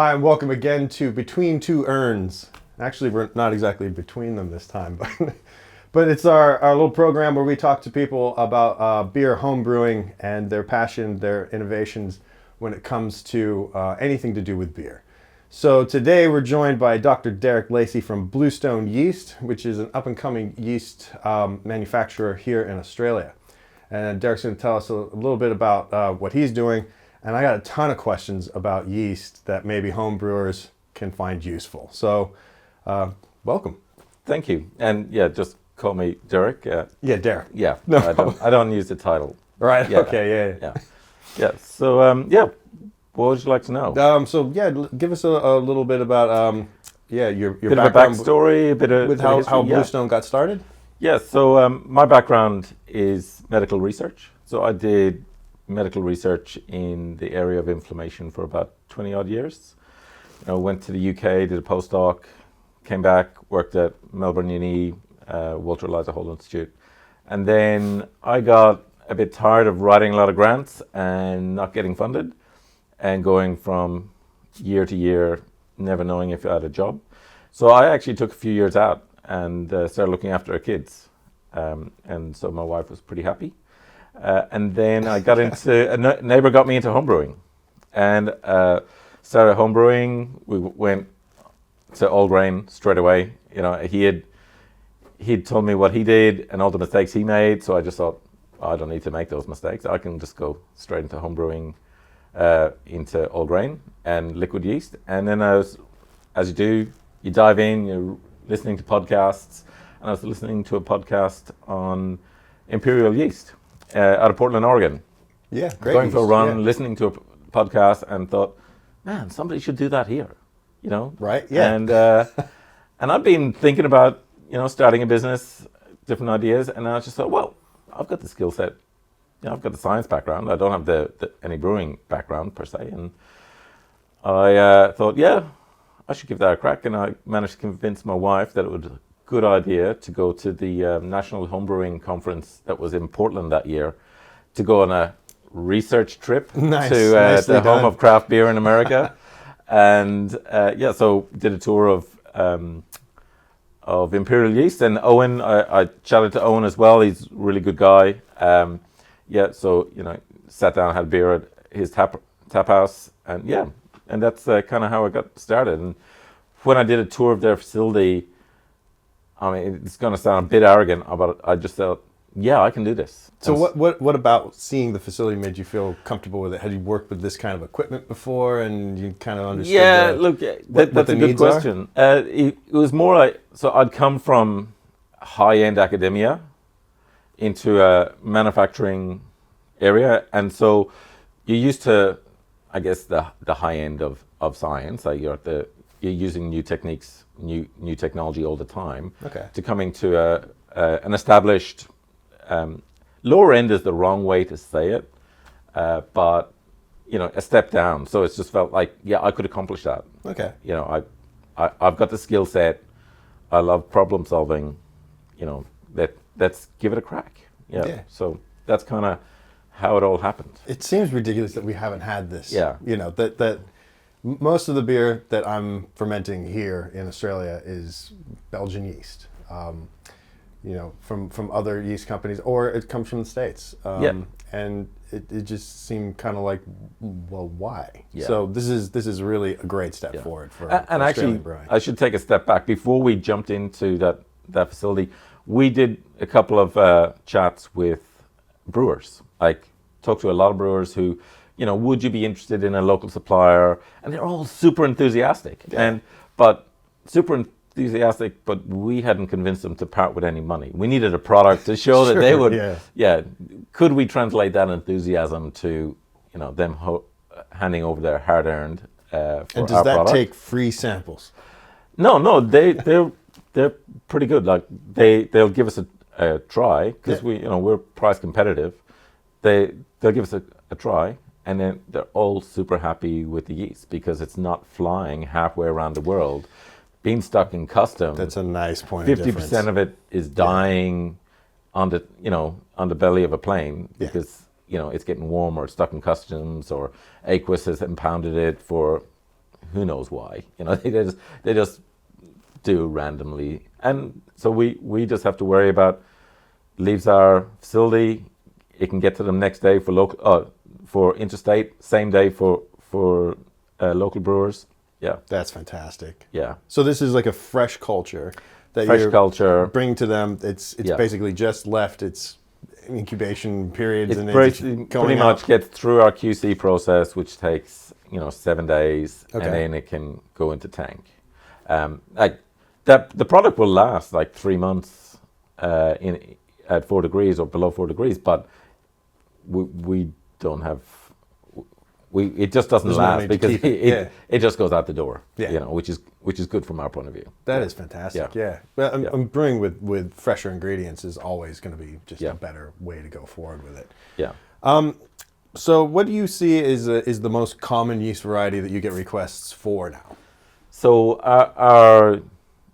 Hi, and welcome again to Between Two Urns. Actually, we're not exactly between them this time, but it's our little program where we talk to people about beer home brewing and their passion, their innovations when it comes to anything to do with beer. So today we're joined by Dr. Derek Lacey from Bluestone Yeast, which is an up-and-coming yeast manufacturer here in Australia. And Derek's going to tell us a little bit about what he's doing. And I got a ton of questions about yeast that maybe home brewers can find useful. So, welcome. Thank you. And yeah, just call me Derek. Yeah, Derek. Yeah, No, I don't use the title. Right. Yeah. Okay. Yeah. So what would you like to know? Give us a little bit about your Bit background, of a backstory, a bit of with history. how Bluestone got started. Yeah. So my background is medical research. So I did medical research in the area of inflammation for about 20 odd years. Went to the UK, did a postdoc, came back, worked at Melbourne Uni, Walter Eliza Hall Institute. And then I got a bit tired of writing a lot of grants and not getting funded and going from year to year, never knowing if I had a job. So I actually took a few years out and started looking after our kids. And so my wife was pretty happy. And then I got into, a neighbor got me into homebrewing and started homebrewing. We went to all grain straight away. He'd told me what he did and all the mistakes he made. So I just thought, I don't need to make those mistakes. I can just go straight into homebrewing, into all grain and liquid yeast. And then as you do, you dive in, you're listening to podcasts. And I was listening to a podcast on imperial yeast. Out of Portland, Oregon. Yeah, great. Going for a run, listening to a podcast, and thought, man, somebody should do that here. Right. Yeah. And I've been thinking about starting a business, different ideas, and I just thought, well, I've got the skill set. I've got the science background. I don't have any brewing background per se, and I thought, yeah, I should give that a crack. And I managed to convince my wife that it was good idea to go to the National Homebrewing Conference that was in Portland that year, to go on a research trip to the home of craft beer in America. And so did a tour of imperial yeast. And Owen, I chatted to Owen as well. He's a really good guy. Sat down, had beer at his tap house, and that's kind of how I got started. And when I did a tour of their facility, I mean, it's going to sound a bit arrogant, but I just thought, yeah, I can do this. So what about seeing the facility made you feel comfortable with it? Had you worked with this kind of equipment before, and you kind of understood? Yeah, that's a good question. It was more like, so I'd come from high-end academia into a manufacturing area, and so you're used to, I guess, the high end of science. Like you're using new techniques, new technology all the time. Okay. To coming to an established lower end is the wrong way to say it, but a step down. So it's just felt like, yeah, I could accomplish that. Okay. I've got the skill set. I love problem solving. Let's give it a crack. Yeah. So that's kind of how it all happened. It seems ridiculous that we haven't had this. Yeah. That most of the beer that I'm fermenting here in Australia is Belgian yeast, from other yeast companies, or it comes from the States. And it just seemed kind of like, well, why? Yeah. So this is really a great step forward for and Australian actually, brewing. I should take a step back. Before we jumped into that facility, we did a couple of chats with brewers. Like, talked to a lot of brewers who, would you be interested in a local supplier? And they're all super enthusiastic. Yeah. But we hadn't convinced them to part with any money. We needed a product to show that they would. Could we translate that enthusiasm to, them handing over their hard-earned for our product? And does that take free samples? No, they're pretty good. Like they'll give us a try because we're price competitive. They'll give us a try. And then they're all super happy with the yeast because it's not flying halfway around the world, being stuck in custom. That's a nice point. 50% of it is dying on the belly of a plane because it's getting warm or stuck in customs, or Aquis has impounded it for who knows why? You know, they just do randomly, and so we just have to worry about leaves our facility. It can get to them next day for local for interstate, same day for local brewers. Yeah, that's fantastic. Yeah. So this is like a fresh culture that Fresh you're culture. bringing to them. It's basically just left its incubation periods, and pretty much gets through our QC process, which takes 7 days, Okay. and then it can go into tank. Like that, the product will last like 3 months at 4 degrees or below 4 degrees, but we don't have. It just doesn't last because it just goes out the door. Yeah. Which is good from our point of view. That is fantastic. Yeah. Well, I'm brewing with fresher ingredients is always going to be just a better way to go forward with it. Yeah. So what do you see is the most common yeast variety that you get requests for now? So our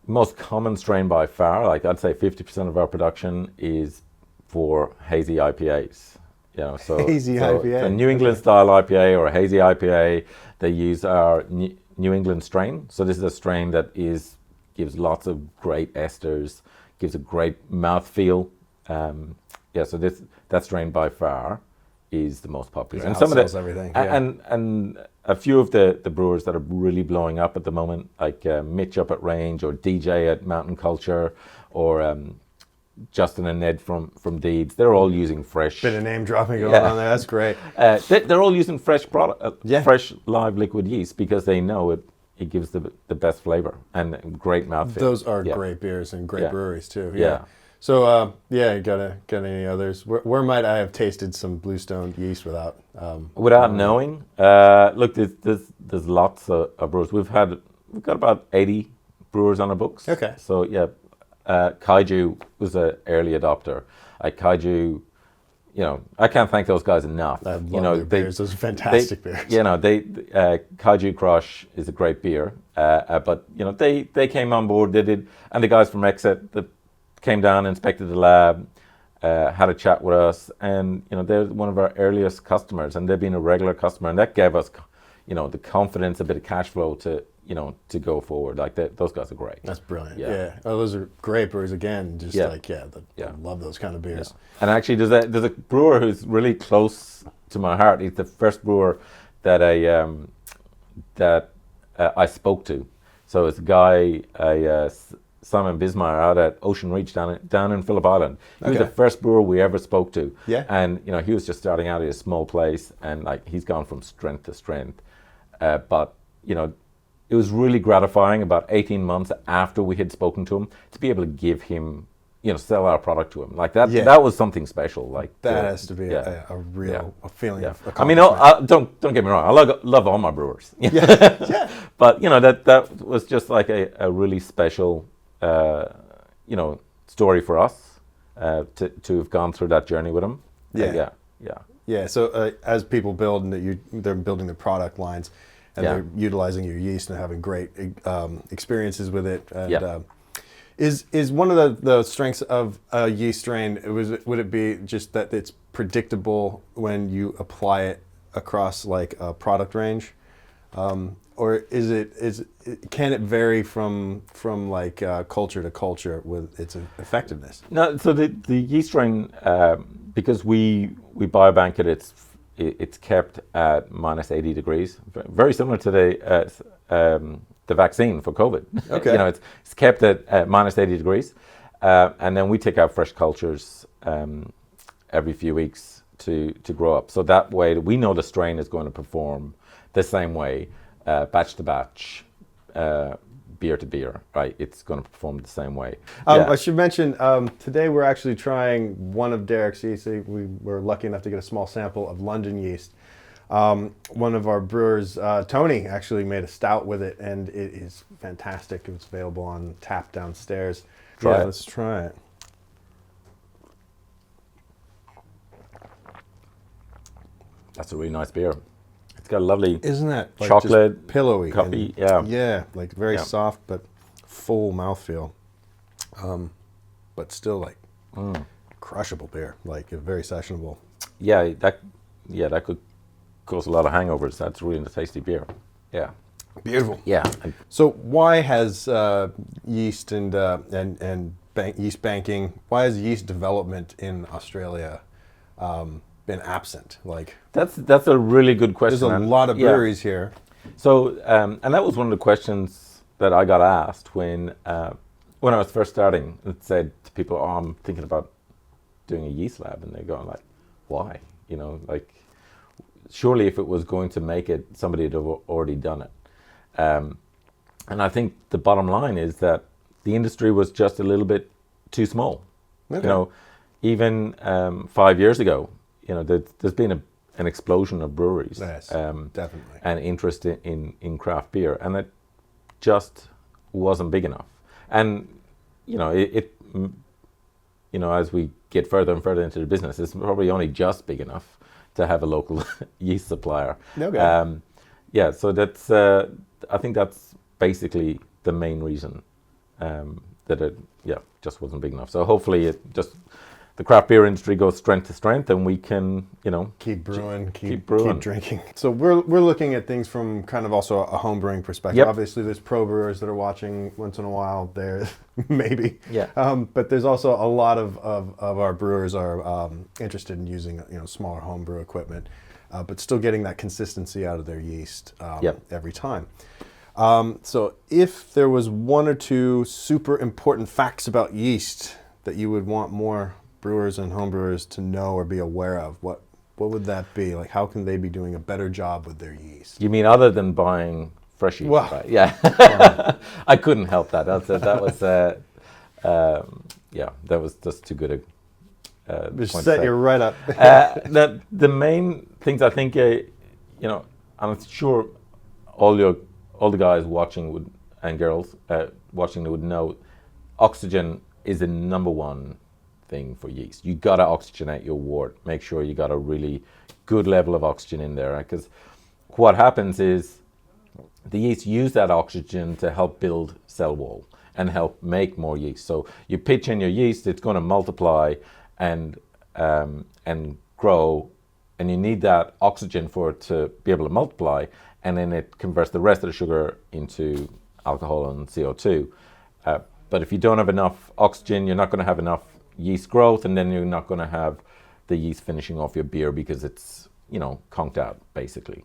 most common strain by far, like I'd say 50% of our production is for hazy IPAs. Hazy IPA. A New England style IPA or a hazy IPA, they use our New England strain. So this is a strain that gives lots of great esters, gives a great mouthfeel. So that strain by far is the most popular. And some of everything. And a few of the brewers that are really blowing up at the moment, like Mitch up at Range or DJ at Mountain Culture, or Justin and Ned from Deeds, they're all using fresh. Bit of name dropping going on there. That's great. They're all using fresh product, fresh live liquid yeast, because they know it gives the best flavor and great mouthfeel. Those are great beers and great breweries too. Yeah. So you got any others? Where might I have tasted some Bluestone yeast without knowing? Look, there's lots of brewers. We've got about 80 brewers on our books. Okay. So Kaiju was an early adopter. Kaiju, I can't thank those guys enough. I love their beers. Those are fantastic beers. Kaiju Crush is a great beer, but they came on board. They did, and the guys from Exit that came down, inspected the lab, had a chat with us, and they're one of our earliest customers, and they've been a regular customer, and that gave us, the confidence, a bit of cash flow to go forward. Like those guys are great. That's brilliant. Yeah. Oh, those are great brewers again. I love those kind of beers. Yeah. And actually, there's a brewer who's really close to my heart. He's the first brewer that I spoke to. So it's a guy, Simon Bismeyer, out at Ocean Reach down in Phillip Island. He was the first brewer we ever spoke to. Yeah. And he was just starting out at a small place, and he's gone from strength to strength. But it was really gratifying about 18 months after we had spoken to him to be able to give him, sell our product to him. Like that, that was something special. Like that has to be a real feeling of accomplishment. I mean, don't get me wrong. I love all my brewers. But that was just like a really special, story for us to have gone through that journey with him. Yeah. So as people build and they're building their product lines, and they're utilizing your yeast and having great experiences with it. And is one of the strengths of a yeast strain, would it be just that it's predictable when you apply it across like a product range, or can it vary from like culture to culture with its effectiveness? No, so the yeast strain, because we biobank it, it's kept at minus 80 degrees, very similar to the vaccine for COVID. Okay. It's kept at minus 80 degrees, and then we take out fresh cultures every few weeks to grow up. So that way we know the strain is going to perform the same way, batch to batch, beer to beer, right? It's going to perform the same way. I should mention, today we're actually trying one of Derek's yeast. We were lucky enough to get a small sample of London yeast. One of our brewers, Tony, actually made a stout with it, and it is fantastic. It's available on tap downstairs. Let's try it. That's a really nice beer. It's got a lovely, isn't that like chocolate, just pillowy, coffee, like very soft but full mouthfeel, but still like crushable beer, like very sessionable. That could cause a lot of hangovers. That's really a tasty beer. Yeah. Beautiful. Yeah. So why has yeast and yeast banking? Why has yeast development in Australia been absent? Like, That's a really good question. there's a lot of breweries here. So, and that was one of the questions that I got asked when I was first starting. It said to people, "Oh, I'm thinking about doing a yeast lab," and they're going like, "Why? You know, like, surely if it was going to make it, somebody had already done it." And I think the bottom line is that the industry was just a little bit too small. Okay. You know, even 5 years ago, you know, there's been an explosion of breweries. Yes, definitely. And interest in craft beer, and it just wasn't big enough. And you know, you know, as we get further and further into the business, it's probably only just big enough to have a local yeast supplier. Okay. Yeah, so that's I think that's basically the main reason that it just wasn't big enough. So hopefully it just the craft beer industry goes strength to strength, and we can, you know, keep brewing, keep brewing, keep drinking. So we're looking at things from kind of also a home brewing perspective. Yep. Obviously, there's pro brewers that are watching once in a while. There, maybe. Yeah. But there's also a lot of our brewers are interested in using, you know, smaller home brew equipment, but still getting that consistency out of their yeast every time. So if there was one or two super important facts about yeast that you would want more brewers and homebrewers to know or be aware of, what would that be? Like, how can they be doing a better job with their yeast? You mean other than buying fresh yeast? Well, right? Yeah. I couldn't help that. That was just too good a just point set to say. you right up. The main things I think, you know, I'm sure all the guys watching and girls watching would know, oxygen is the number one thing for yeast. You gotta oxygenate your wort. Make sure you got a really good level of oxygen in there, because what happens is the yeast use that oxygen to help build cell wall and help make more yeast. So you pitch in your yeast, it's going to multiply and grow, and you need that oxygen for it to be able to multiply, and then it converts the rest of the sugar into alcohol and CO2. But if you don't have enough oxygen, you're not going to have enough yeast growth, and then you're not going to have the yeast finishing off your beer because it's, you know, conked out basically.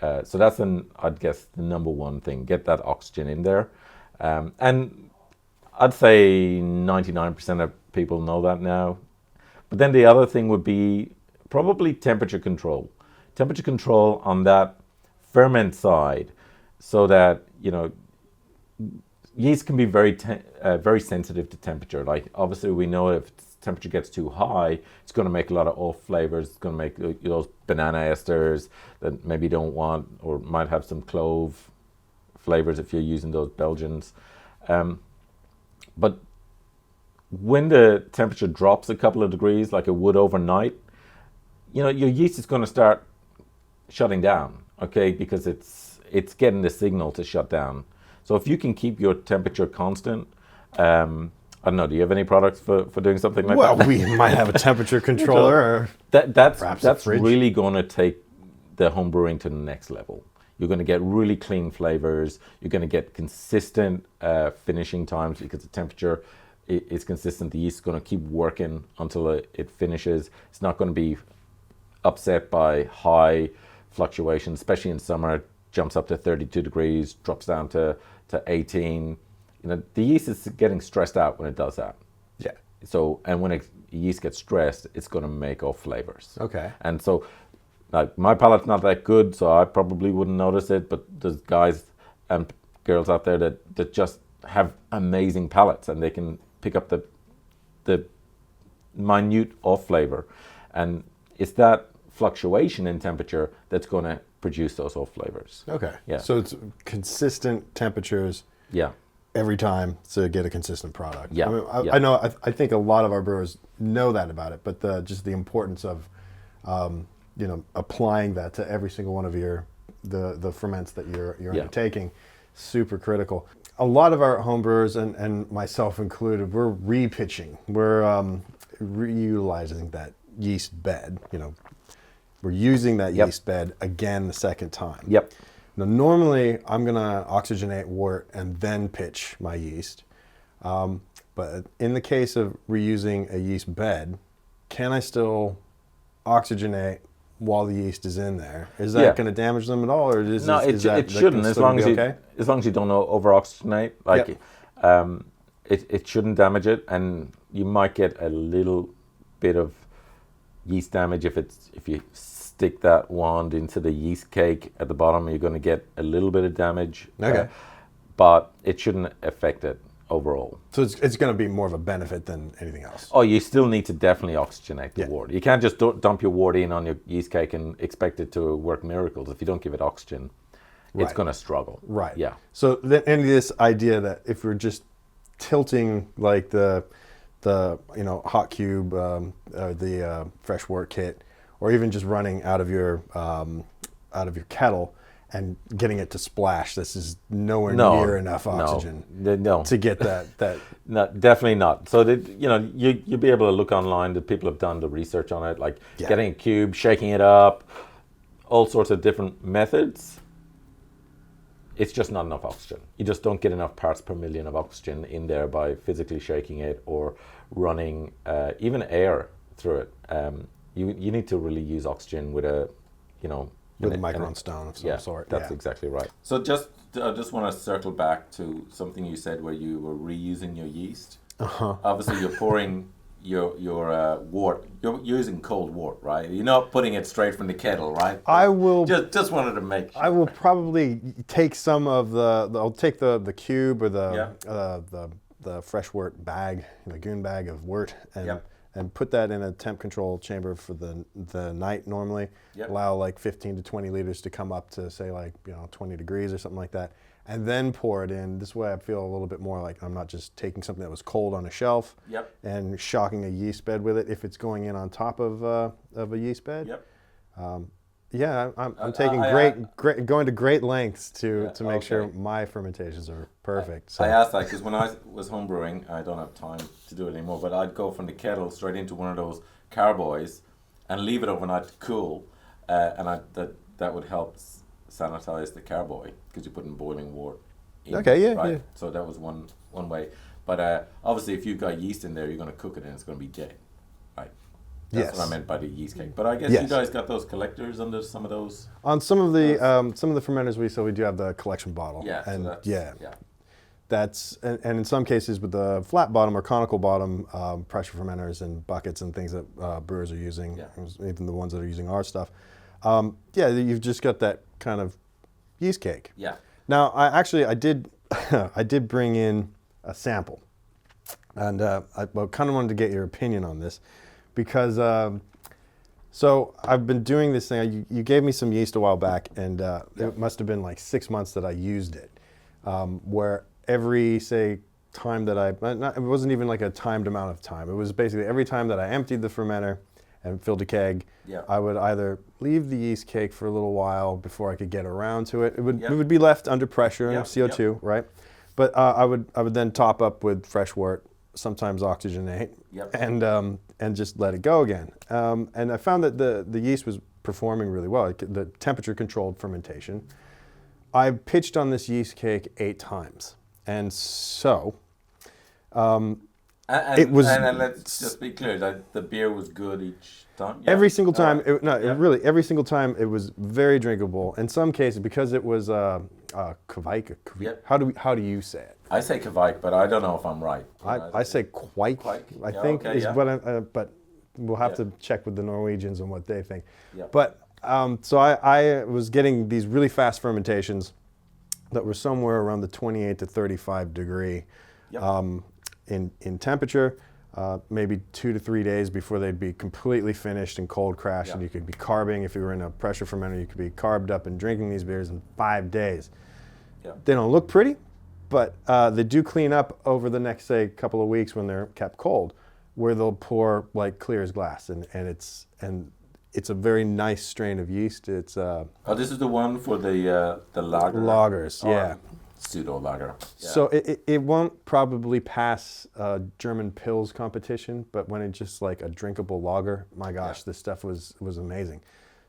So that's I'd guess the number one thing, get that oxygen in there. And I'd say 99% of people know that now. But then the other thing would be probably temperature control. Temperature control on that ferment side, so that, you know, yeast can be very sensitive to temperature. Like, obviously we know if temperature gets too high, it's going to make a lot of off flavors. It's going to make those banana esters that maybe you don't want, or might have some clove flavors if you're using those Belgians. But when the temperature drops a couple of degrees, like it would overnight, you know, your yeast is going to start shutting down, okay, because it's getting the signal to shut down. So if you can keep your temperature constant, I don't know, do you have any products for doing something like that? Well, we might have a temperature controller, or that's really going to take the home brewing to the next level. You're going to get really clean flavors. You're going to get consistent finishing times, because the temperature is consistent. The yeast is going to keep working until it finishes. It's not going to be upset by high fluctuations, especially in summer. It jumps up to 32 degrees, drops down to 18. You know, the yeast is getting stressed out when it does that. Yeah. So, and when yeast gets stressed, it's going to make off flavors. Okay. And so, like, my palate's not that good, so I probably wouldn't notice it. But there's guys and girls out there that just have amazing palates, and they can pick up the minute off flavor, and it's that fluctuation in temperature that's going to produce those off flavors. Okay. Yeah. So it's consistent temperatures. Yeah. Every time to get a consistent product. Yeah. I know. I think a lot of our brewers know that about it, but just the importance of, you know, applying that to every single one of the ferments that you're undertaking, super critical. A lot of our home brewers, and myself included, we're repitching. We're reutilizing that yeast bed. You know, we're using that yeast bed again the second time. Yep. Now, normally I'm gonna oxygenate wort and then pitch my yeast. But in the case of reusing a yeast bed, can I still oxygenate while the yeast is in there? Is that Yeah. going to damage them at all, or is No, is that it shouldn't, as long as okay? you don't over oxygenate. Like, it shouldn't damage it, and you might get a little bit of yeast damage if you stick that wand into the yeast cake at the bottom. You're going to get a little bit of damage. Okay. But it shouldn't affect it overall. So it's going to be more of a benefit than anything else. Oh, you still need to definitely oxygenate the wort. You can't just dump your wort in on your yeast cake and expect it to work miracles. If you don't give it oxygen, it's going to struggle. Right. Yeah. So then, any of this idea that if we're just tilting like the hot cube, the fresh wort kit, or even just running out of your kettle and getting it to splash, this is nowhere near enough oxygen to get that. No, definitely not. So you'll be able to look online that people have done the research on it, like getting a cube, shaking it up, all sorts of different methods. It's just not enough oxygen. You just don't get enough parts per million of oxygen in there by physically shaking it or running even air through it. You need to really use oxygen with a micron stone of some sort. That's exactly right. So I just want to circle back to something you said where you were reusing your yeast. Obviously, you're pouring your wort. You're using cold wort, right? You're not putting it straight from the kettle, right? I will just wanted to make sure. I will probably take some of I'll take the cube or the fresh wort bag, goon bag of wort, and put that in a temp control chamber for the night normally. Allow like 15 to 20 liters to come up to say 20 degrees or something like that, and then pour it in. This way I feel a little bit more like I'm not just taking something that was cold on a shelf and shocking a yeast bed with it if it's going in on top of a yeast bed. I'm taking going to great lengths to make sure my fermentations are perfect. I asked that because when I was homebrewing, I don't have time to do it anymore, but I'd go from the kettle straight into one of those carboys and leave it overnight to cool, and that would help sanitize the carboy because you're putting boiling wort in. Yeah. So that was one way. But obviously, if you've got yeast in there, you're going to cook it and it's going to be dead, right? That's what I meant by the yeast cake. But I guess you guys got those collectors under some of those. On some of the fermenters we do have the collection bottle. That's and in some cases with the flat bottom or conical bottom pressure fermenters and buckets and things that brewers are using, even the ones that are using our stuff. You've just got that kind of yeast cake. Yeah. Now I did I did bring in a sample, and I kind of wanted to get your opinion on this. Because, so I've been doing this thing. You gave me some yeast a while back, and it must have been like 6 months that I used it. Where every, time that it wasn't even like a timed amount of time. It was basically every time that I emptied the fermenter and filled a keg, I would either leave the yeast cake for a little while before I could get around to it. It would be left under pressure and CO2, right? But I would then top up with fresh wort, sometimes oxygenate, and just let it go again. And I found that the yeast was performing really well. The temperature controlled fermentation. I pitched on this yeast cake 8 times, and so it was. And let's just be clear that the beer was good each time. Every single time, really every single time it was very drinkable. In some cases, because it was Kveik. How do you say it? I say Kveik, but I don't know if I'm right. I say Kveik. I think is what. But we'll have to check with the Norwegians and what they think. But so I was getting these really fast fermentations that were somewhere around the 28 to 35 degree in temperature. Maybe 2 to 3 days before they'd be completely finished and cold crashed, and you could be carbing. If you were in a pressure fermenter, you could be carbed up and drinking these beers in 5 days. They don't look pretty, but they do clean up over the next, couple of weeks when they're kept cold, where they'll pour like clear as glass, and it's a very nice strain of yeast. It's this is the one for the lager. Lagers, pseudo lager. So it won't probably pass German Pils competition, but when it's just like a drinkable lager, my gosh, this stuff was amazing.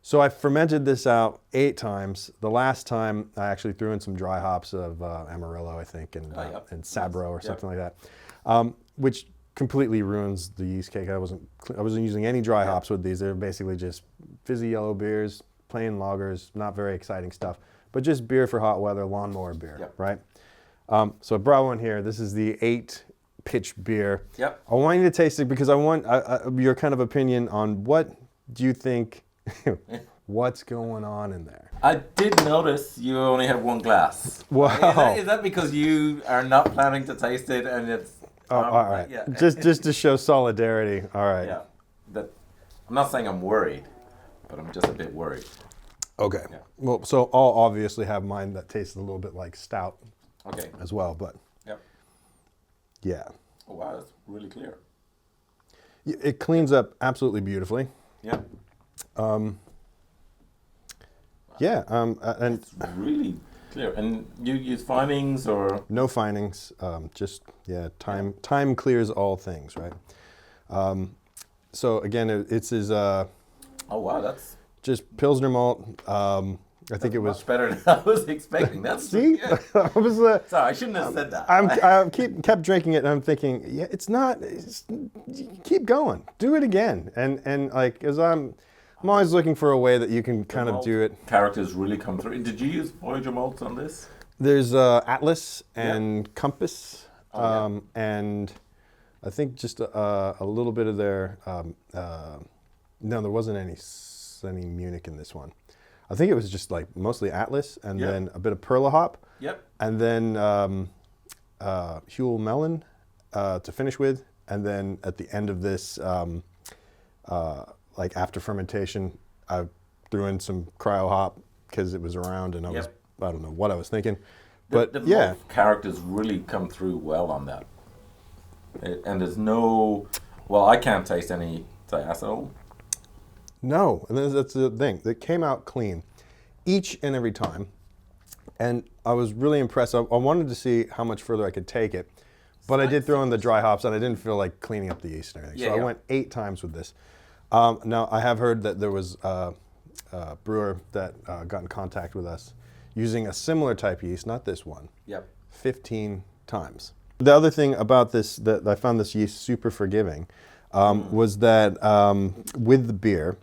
So I fermented this out 8 times. The last time I actually threw in some dry hops of Amarillo, I think, and Sabro or something like that, which completely ruins the yeast cake. I wasn't using any dry hops with these. They were basically just fizzy yellow beers, plain lagers, not very exciting stuff, but just beer for hot weather, lawnmower beer, right? So I brought one here. This is the 8 pitch beer. Yep. I want you to taste it because I want your kind of opinion on what do you think, what's going on in there. I did notice you only had 1 glass. Wow. Is that because you are not planning to taste it and it's... Oh, all right. Yeah. Just to show solidarity. All right. Yeah. I'm not saying I'm worried, but I'm just a bit worried. Okay. Yeah. Well, so I'll obviously have mine that tastes a little bit like stout. Okay. As well, but. Yep. Yeah. Oh wow, that's really clear. It cleans up absolutely beautifully. Yeah. Yeah. And it's really clear. And you use findings or? No findings. Just time clears all things, right? So again, it's his. Oh wow, that's just Pilsner malt. I think it was much better than I was expecting. That's see, I was. Sorry, I shouldn't have said that. I kept drinking it, and I'm thinking, yeah, it's not. Keep going, do it again, and like as I'm always looking for a way that you can kind of do it. Characters really come through. Did you use Voyager malts on this? There's Atlas and Compass, and I think just a little bit of their. No, there wasn't any Munich in this one. I think it was just like mostly Atlas and then a bit of Perla hop. Yep. And then Huell Melon to finish with. And then at the end of this, like after fermentation, I threw in some cryo hop because it was around and I don't know what I was thinking. But the malt characters really come through well on that. And there's no, well, I can't taste any diacetyl. No, and that's the thing. It came out clean each and every time. And I was really impressed. I wanted to see how much further I could take it. But I did throw in the dry hops, and I didn't feel like cleaning up the yeast and everything. So I went 8 times with this. Now, I have heard that there was a brewer that got in contact with us using a similar type yeast, not this one, 15 times. The other thing about this, that I found this yeast super forgiving, was that with the beer,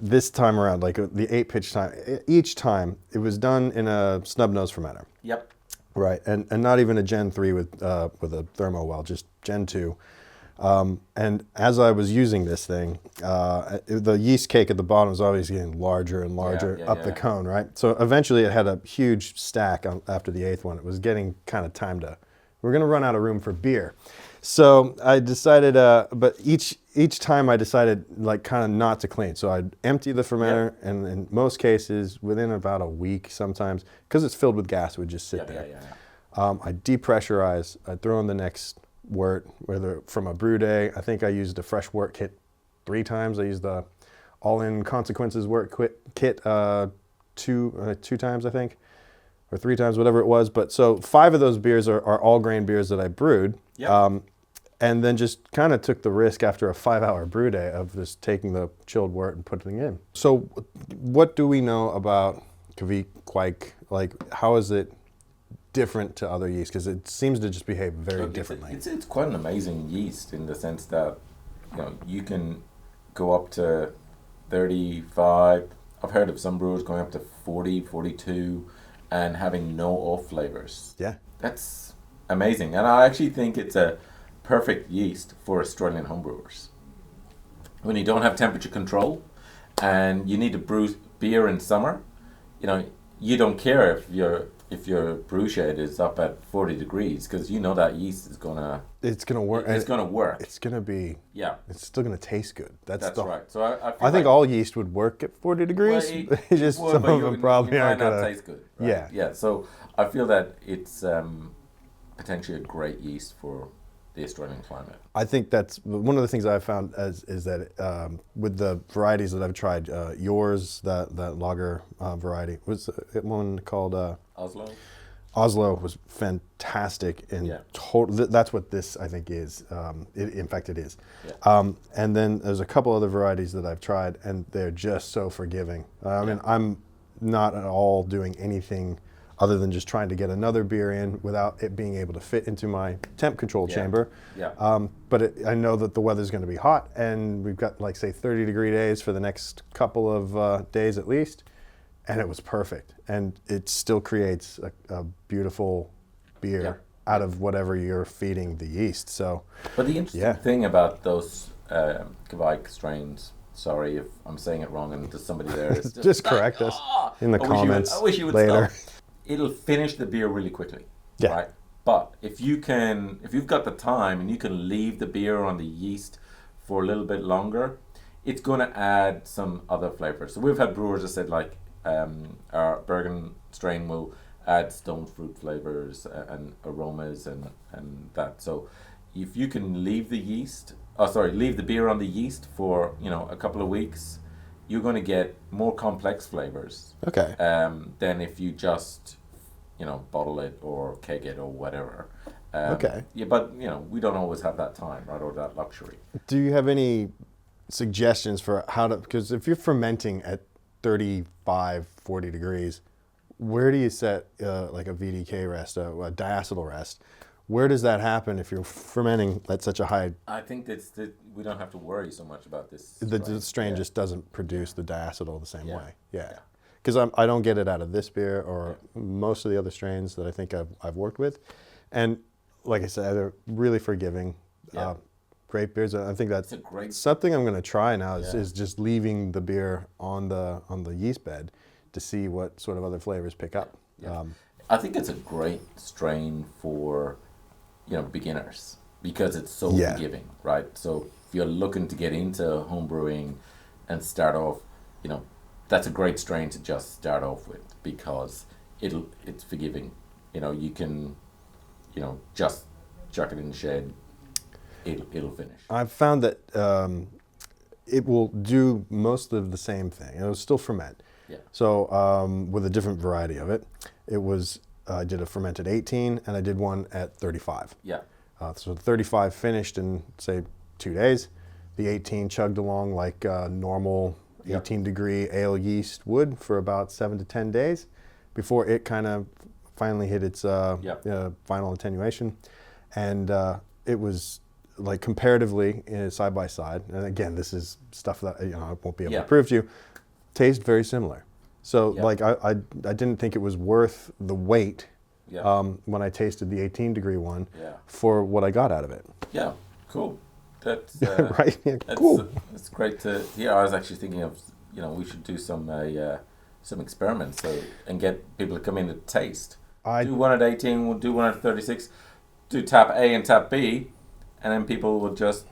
this time around, like the 8 pitch time, each time it was done in a snub nose fermenter. Yep. Right, and not even a Gen 3 with a thermo well, just Gen 2. And as I was using this thing, the yeast cake at the bottom was obviously getting larger and larger up the cone, right? So eventually it had a huge stack after the 8th one. It was getting kind of time to, we're gonna run out of room for beer. So I decided, but each time I decided like kind of not to clean. So I'd empty the fermenter, and in most cases, within about a week sometimes, because it's filled with gas, it would just sit there. I depressurize, I throw in the next wort, whether from a brew day. I think I used a fresh wort kit 3 times. I used the all-in consequences wort kit 2 times, I think, or 3 times, whatever it was. But so 5 of those beers are all grain beers that I brewed. And then just kind of took the risk after a 5-hour brew day of just taking the chilled wort and putting it in. So what do we know about Kveik? Like, how is it different to other yeast? Because it seems to just behave very differently. It's quite an amazing yeast in the sense that, you know, you can go up to 35. I've heard of some brewers going up to 40, 42 and having no off flavors. Yeah. That's amazing. And I actually think it's a perfect yeast for Australian homebrewers. When you don't have temperature control and you need to brew beer in summer, you know, you don't care if your brew shade is up at 40 degrees because you know that yeast is gonna work. It's gonna work. It's gonna be it's still gonna taste good. That's right. So I think all yeast would work at 40 degrees. Well, just some of them probably aren't gonna taste good. Right? Yeah. So I feel that it's potentially a great yeast for the Australian climate. I think that's one of the things I've found is that with the varieties that I've tried, yours, that lager variety, was it one called Oslo was fantastic, and Yeah. that's what this I think is. In fact, it is. Yeah. And then there's a couple other varieties that I've tried, and they're just so forgiving. I mean, I'm not at all doing anything other than just trying to get another beer in without it being able to fit into my temp control chamber. Yeah. But I know that the weather's going to be hot, and we've got like say 30-degree days for the next couple of days at least. And it was perfect, and it still creates a beautiful beer out of whatever you're feeding the yeast. So, but the interesting thing about those Kveik strains, sorry if I'm saying it wrong, and there's somebody there is just correct us in the comments I wish you would later. Stop. It'll finish the beer really quickly, Yeah. right? But if you've got the time and you can leave the beer on the yeast for a little bit longer, it's going to add some other flavors. So we've had brewers that said like, our Bergen strain will add stone fruit flavors and aromas and that. So if you can leave the beer on the yeast for a couple of weeks, you're going to get more complex flavors. Okay. Than if you just bottle it or keg it or whatever. Okay. Yeah, but we don't always have that time, right, or that luxury. Do you have any suggestions for how to? Because if you're fermenting at 35, 40 degrees, where do you set like a VDK rest, a diacetyl rest? Where does that happen if you're fermenting at such a high? I think we don't have to worry so much about this. The strain just doesn't produce the diacetyl the same way. Yeah. Yeah. Because I don't get it out of this beer or most of the other strains that I think I've worked with. And like I said, they're really forgiving. Great beers. I think that's something I'm going to try now is just leaving the beer on the yeast bed to see what sort of other flavors pick up. Yeah. I think it's a great strain for beginners because it's so forgiving, right? So if you're looking to get into home brewing and start off, that's a great strain to just start off with because it's forgiving. You can just chuck it in the shed. It'll finish. I've found that it will do most of the same thing. It'll still ferment. Yeah. So with a different variety of it, I did a fermented 18 and I did one at 35. Yeah. So the 35 finished in say 2 days. The 18 chugged along like normal 18-degree ale yeast would for about 7 to 10 days before it kind of finally hit its final attenuation. And it was like comparatively side by side. And again, this is stuff that I won't be able to prove to you. Taste very similar. So like I didn't think it was worth the wait when I tasted the 18-degree one for what I got out of it. Yeah, cool. That's right. Yeah, cool. It's great to hear. I was actually thinking of we should do some experiments and get people to come in to taste. Do one at 18. We'll do one at 36. Do tap A and tap B, and then people will just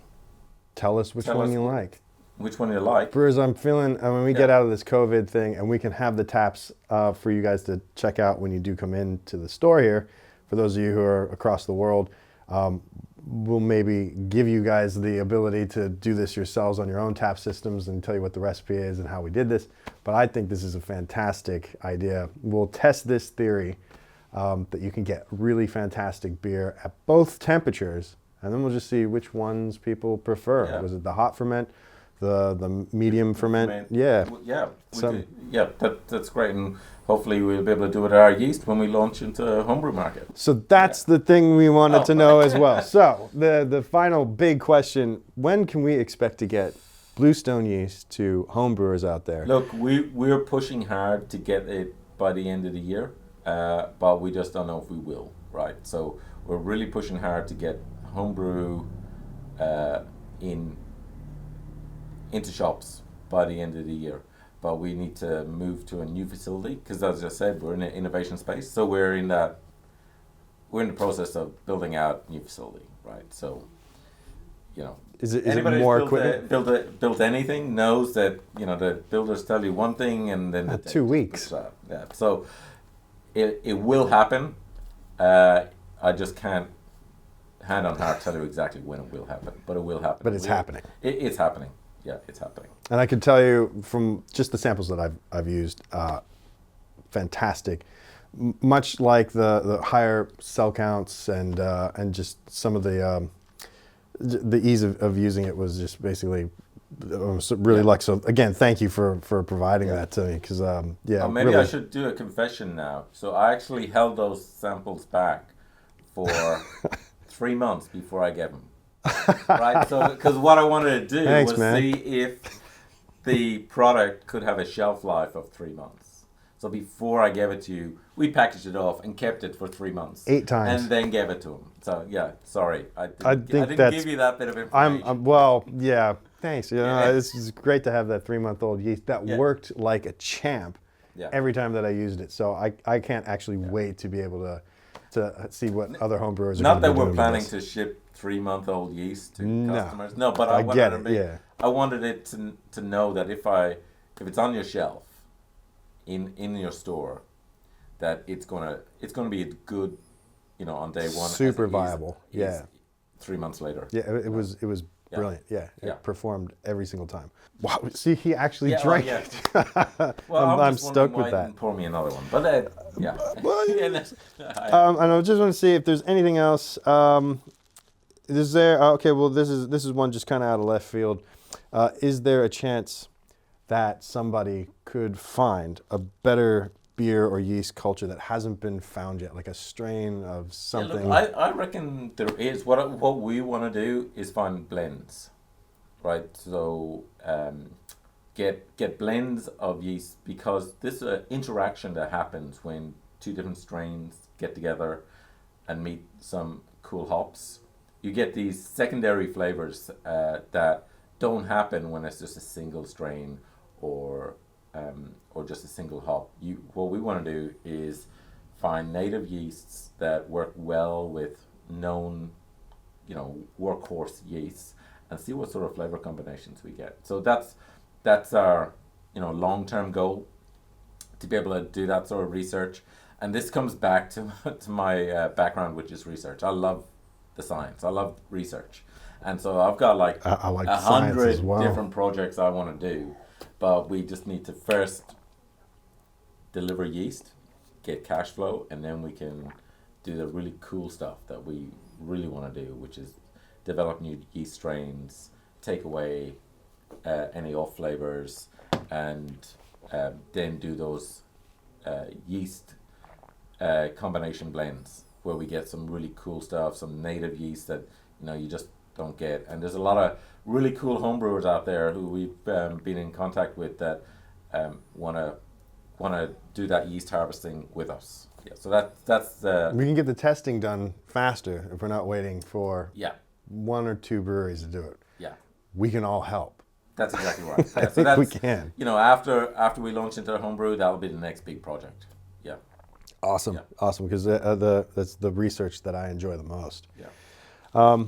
tell us which one you like. Which one you like. Brewers, I'm feeling when we get out of this COVID thing and we can have the taps for you guys to check out when you do come into the store here. For those of you who are across the world, we'll maybe give you guys the ability to do this yourselves on your own tap systems and tell you what the recipe is and how we did this. But I think this is a fantastic idea. We'll test this theory that you can get really fantastic beer at both temperatures, and then we'll just see which ones people prefer. Yeah. Was it the hot ferment, the medium ferment? Yeah. That's great, and hopefully we'll be able to do it at our yeast when we launch into homebrew market. So that's the thing we wanted to know as well. So the final big question: when can we expect to get Bluestone Yeast to homebrewers out there? Look, we're pushing hard to get it by the end of the year, but we just don't know if we will. Right, so we're really pushing hard to get homebrew into shops by the end of the year. But we need to move to a new facility because, as I said, we're in an innovation space. So we're in the process of building out a new facility, right? So, is it anybody more who's equipment? built anything knows that the builders tell you one thing and then 2 weeks. Yeah, so it will happen. I just can't hand on heart tell you exactly when it will happen, but it will happen. But it's happening. It's happening. Yeah, it's happening. And I can tell you from just the samples that I've used, fantastic. much like the higher cell counts and just some of the ease of using it was just basically really Yeah. luck. So again, thank you for providing Yeah. that to me because Oh, maybe really. I should do a confession now. So I actually held those samples back for 3 months before I gave them. Right? So, because what I wanted to do Thanks, was man. see if the product could have a shelf life of 3 months. So before I gave it to you, we packaged it off and kept it for 3 months. 8 times. And then gave it to him. So yeah, sorry, I think didn't that's- give you that bit of information. Well, yeah. Thanks. Yeah. This is great to have that 3-month-old yeast that Yeah. worked like a champ Yeah. every time that I used it. So I can't actually wait to be able to see what other homebrewers are Not going to that be we're doing planning with this. to ship 3-month-old yeast to No. customers. No, but I wanted get to it, be- yeah. I wanted it to know that if it's on your shelf in your store, that it's gonna be a good, on day one. as Super it is- viable, is yeah. 3 months later. Yeah, it was Yeah. brilliant. Yeah, Yeah. it performed every single time. Wow, see, he actually Yeah, drank yeah. it. Well, I'm just wondering stoked why with you that. didn't pour me another one, but yeah. Well, Yeah, that's- And I just want to see if there's anything else. Is there? Okay, well, this is one just kind of out of left field. Is there a chance that somebody could find a better beer or yeast culture that hasn't been found yet, like a strain of Yeah, something? look, I reckon there is. What we want to do is find blends, right? So get blends of yeast, because this is an interaction that happens when two different strains get together and meet some cool hops. You get these secondary flavors that don't happen when it's just a single strain or just a single hop. What we want to do is find native yeasts that work well with known, workhorse yeasts, and see what sort of flavor combinations we get. So that's our long-term goal, to be able to do that sort of research. And this comes back to my background, which is research. I love the science. I love research, and so I've got like I like a science 100 as well. different projects I want to do, but we just need to first deliver yeast, get cash flow, and then we can do the really cool stuff that we really want to do, which is develop new yeast strains, take away any off flavors, and then do those yeast combination blends where we get some really cool stuff, some native yeast that you just don't get. And there's a lot of really cool homebrewers out there who we've been in contact with that want to do that yeast harvesting with us. Yeah, so that's We can get the testing done faster if we're not waiting for yeah, 1 or 2 breweries to do it. yeah. We can all help. That's exactly right. I Yeah, think we can. After we launch into the homebrew, that'll be the next big project. Yeah, Awesome, Yeah. awesome, because that's the research that I enjoy the most. yeah.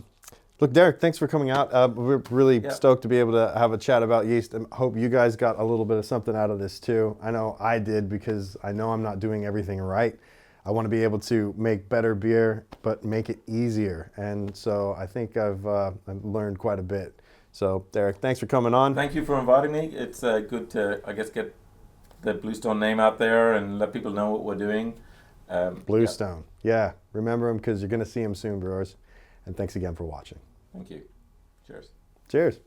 Look, Derek, thanks for coming out. We're really Yeah. stoked to be able to have a chat about yeast, and hope you guys got a little bit of something out of this too. I know I did, because I know I'm not doing everything right. I want to be able to make better beer, but make it easier. And so I think I've learned quite a bit. So, Derek, thanks for coming on. Thank you for inviting me. It's good to, I guess, get the Bluestone name out there and let people know what we're doing. Bluestone. Yeah, remember him, because you're going to see him soon, brewers. And thanks again for watching. Thank you. Cheers. Cheers.